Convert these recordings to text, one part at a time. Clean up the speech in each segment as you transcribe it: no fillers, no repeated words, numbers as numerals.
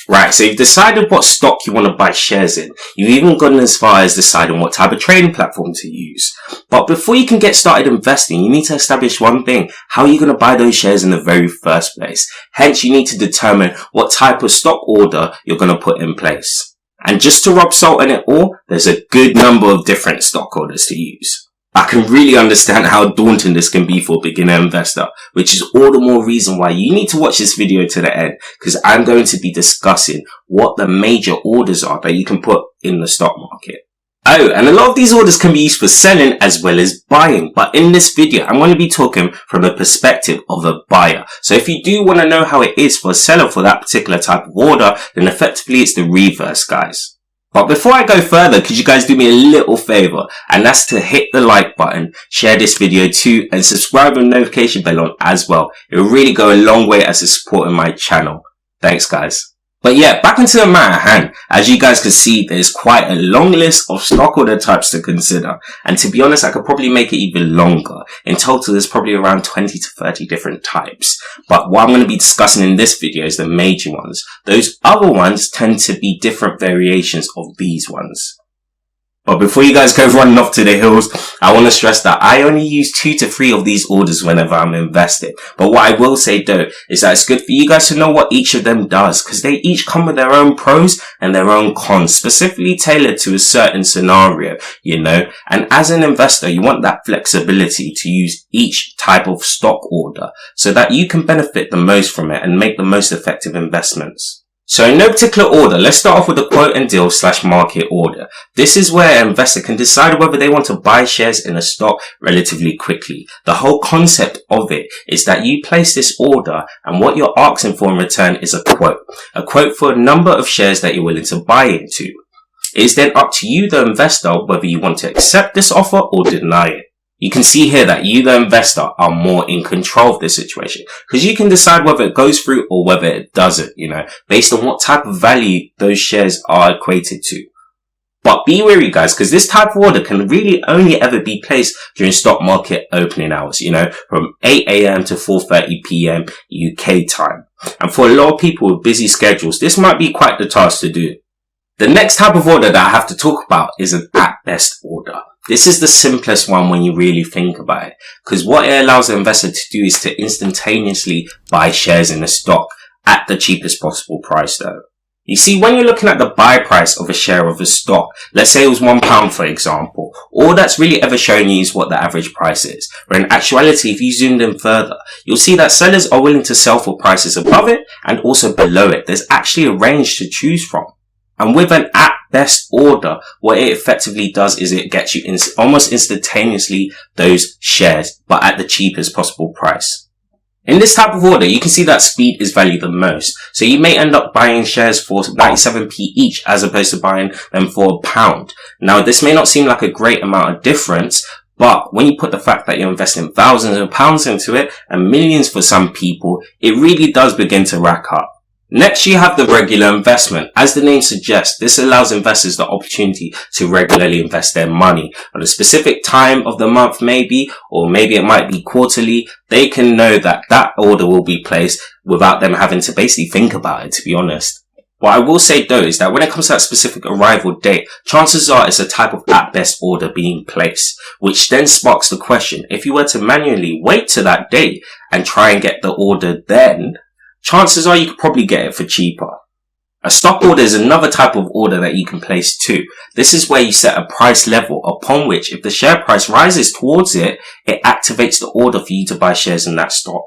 Right, so you've decided what stock you want to buy shares in. You've even gone as far as deciding what type of trading platform to use. But before you can get started investing, you need to establish one thing: how are you going to buy those shares in the very first place? Hence, you need to determine what type of stock order you're going to put in place. And just to rub salt in it all, there's a good number of different stock orders to use. I can really understand how daunting this can be for a beginner investor, which is all the more reason why you need to watch this video to the end, because I'm going to be discussing what the major orders are that you can put in the stock market. Oh, and a lot of these orders can be used for selling as well as buying, but in this video, I'm going to be talking from the perspective of a buyer. So if you do want to know how it is for a seller for that particular type of order, then effectively it's the reverse, guys. But before I go further, could you guys do me a little favor? And that's to hit the like button, share this video too, and subscribe with the notification bell on as well. It will really go a long way as a support in my channel. Thanks, guys. But yeah, back into the matter at hand. As you guys can see, there's quite a long list of stock order types to consider. And to be honest, I could probably make it even longer. In total, there's probably around 20 to 30 different types. But what I'm going to be discussing in this video is the major ones. Those other ones tend to be different variations of these ones. But before you guys go running off to the hills, I want to stress that I only use 2 to 3 of these orders whenever I'm investing. But what I will say though, is that it's good for you guys to know what each of them does, because they each come with their own pros and their own cons, specifically tailored to a certain scenario, you know. And as an investor, you want that flexibility to use each type of stock order so that you can benefit the most from it and make the most effective investments. So in no particular order, let's start off with the quote and deal / market order. This is where an investor can decide whether they want to buy shares in a stock relatively quickly. The whole concept of it is that you place this order and what you're asking for in return is a quote for a number of shares that you're willing to buy into. It is then up to you, the investor, whether you want to accept this offer or deny it. You can see here that you, the investor, are more in control of this situation because you can decide whether it goes through or whether it doesn't, you know, based on what type of value those shares are equated to. But be wary, guys, because this type of order can really only ever be placed during stock market opening hours, you know, from 8 a.m. to 4:30 p.m. UK time. And for a lot of people with busy schedules, this might be quite the task to do. The next type of order that I have to talk about is an at best order. This is the simplest one when you really think about it, because what it allows the investor to do is to instantaneously buy shares in a stock at the cheapest possible price though. You see, when you're looking at the buy price of a share of a stock, let's say it was £1 for example, all that's really ever showing you is what the average price is. But in actuality, if you zoomed in further, you'll see that sellers are willing to sell for prices above it and also below it. There's actually a range to choose from. And with an at best order, what it effectively does is it gets you almost instantaneously those shares, but at the cheapest possible price. In this type of order, you can see that speed is valued the most. So you may end up buying shares for 97p each as opposed to buying them for £1. Now, this may not seem like a great amount of difference, but when you put the fact that you're investing thousands of pounds into it and millions for some people, it really does begin to rack up. Next, you have the regular investment. As the name suggests, this allows investors the opportunity to regularly invest their money. At a specific time of the month maybe, or maybe it might be quarterly, they can know that that order will be placed without them having to basically think about it, to be honest. What I will say though is that when it comes to that specific arrival date, chances are it's a type of at best order being placed, which then sparks the question, if you were to manually wait to that date and try and get the order then, chances are you could probably get it for cheaper. A stop order is another type of order that you can place too. This is where you set a price level upon which if the share price rises towards it, it activates the order for you to buy shares in that stock.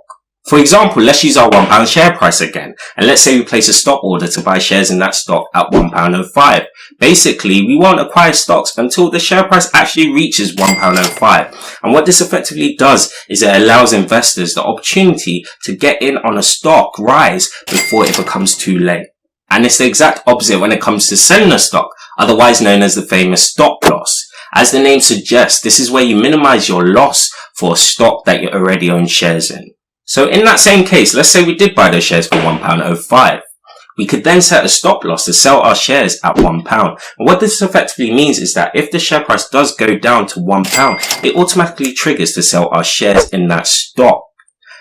For example, let's use our £1 share price again. And let's say we place a stop order to buy shares in that stock at £1.05. Basically, we won't acquire stocks until the share price actually reaches £1.05. And what this effectively does is it allows investors the opportunity to get in on a stock rise before it becomes too late. And it's the exact opposite when it comes to selling a stock, otherwise known as the famous stop loss. As the name suggests, this is where you minimize your loss for a stock that you already own shares in. So in that same case, let's say we did buy those shares for £1.05. We could then set a stop loss to sell our shares at £1. And what this effectively means is that if the share price does go down to £1, it automatically triggers to sell our shares in that stock.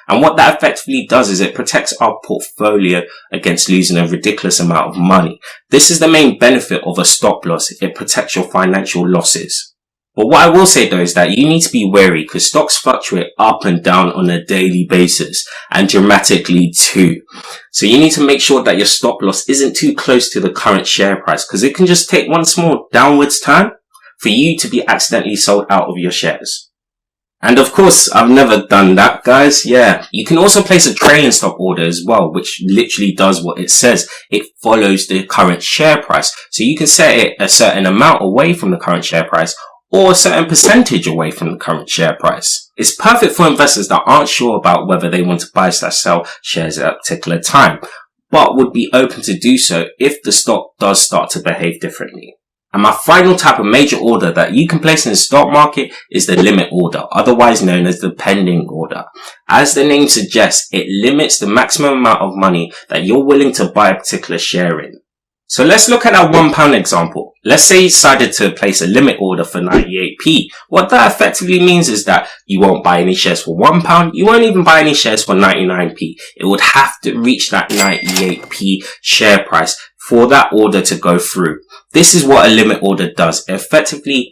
And what that effectively does is it protects our portfolio against losing a ridiculous amount of money. This is the main benefit of a stop loss. It protects your financial losses. But what I will say though is that you need to be wary because stocks fluctuate up and down on a daily basis and dramatically too. So you need to make sure that your stop loss isn't too close to the current share price because it can just take one small downwards turn for you to be accidentally sold out of your shares. And of course, I've never done that, guys. Yeah. You can also place a trailing stop order as well, which literally does what it says. It follows the current share price. So you can set it a certain amount away from the current share price or a certain percentage away from the current share price. It's perfect for investors that aren't sure about whether they want to buy/sell shares at a particular time, but would be open to do so if the stock does start to behave differently. And my final type of major order that you can place in the stock market is the limit order, otherwise known as the pending order. As the name suggests, it limits the maximum amount of money that you're willing to buy a particular share in. So let's look at our £1 example. Let's say you decided to place a limit order for 98p. What that effectively means is that you won't buy any shares for £1. You won't even buy any shares for 99p. It would have to reach that 98p share price for that order to go through. This is what a limit order does. It effectively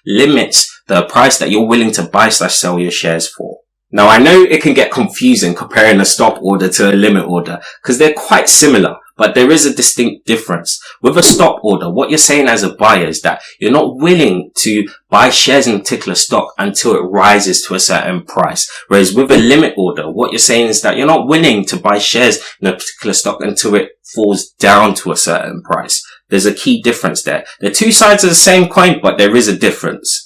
limits the price that you're willing to buy/sell your shares for. Now I know it can get confusing comparing a stop order to a limit order because they're quite similar, but there is a distinct difference. With a stop order, what you're saying as a buyer is that you're not willing to buy shares in a particular stock until it rises to a certain price. Whereas with a limit order, what you're saying is that you're not willing to buy shares in a particular stock until it falls down to a certain price. There's a key difference there. They're two sides of the same coin, but there is a difference.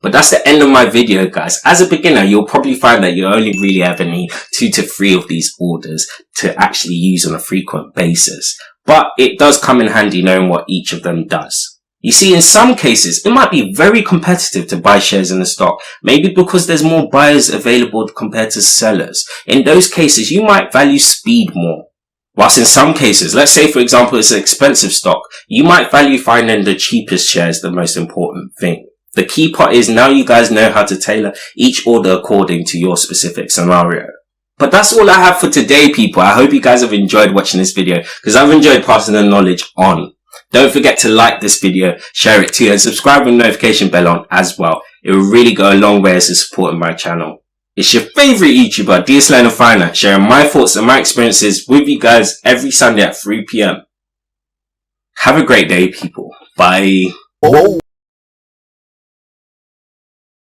But that's the end of my video, guys. As a beginner, you'll probably find that you only really ever need 2 to 3 of these orders to actually use on a frequent basis. But it does come in handy knowing what each of them does. You see, in some cases, it might be very competitive to buy shares in a stock, maybe because there's more buyers available compared to sellers. In those cases, you might value speed more. Whilst in some cases, let's say for example it's an expensive stock, you might value finding the cheapest shares the most important thing. The key part is now you guys know how to tailor each order according to your specific scenario. But that's all I have for today, people. I hope you guys have enjoyed watching this video because I've enjoyed passing the knowledge on. Don't forget to like this video, share it too, and subscribe with the notification bell on as well. It will really go a long way as to supporting my channel. It's your favorite YouTuber, DS Learner Finance, sharing my thoughts and my experiences with you guys every Sunday at 3 p.m. Have a great day, people. Bye.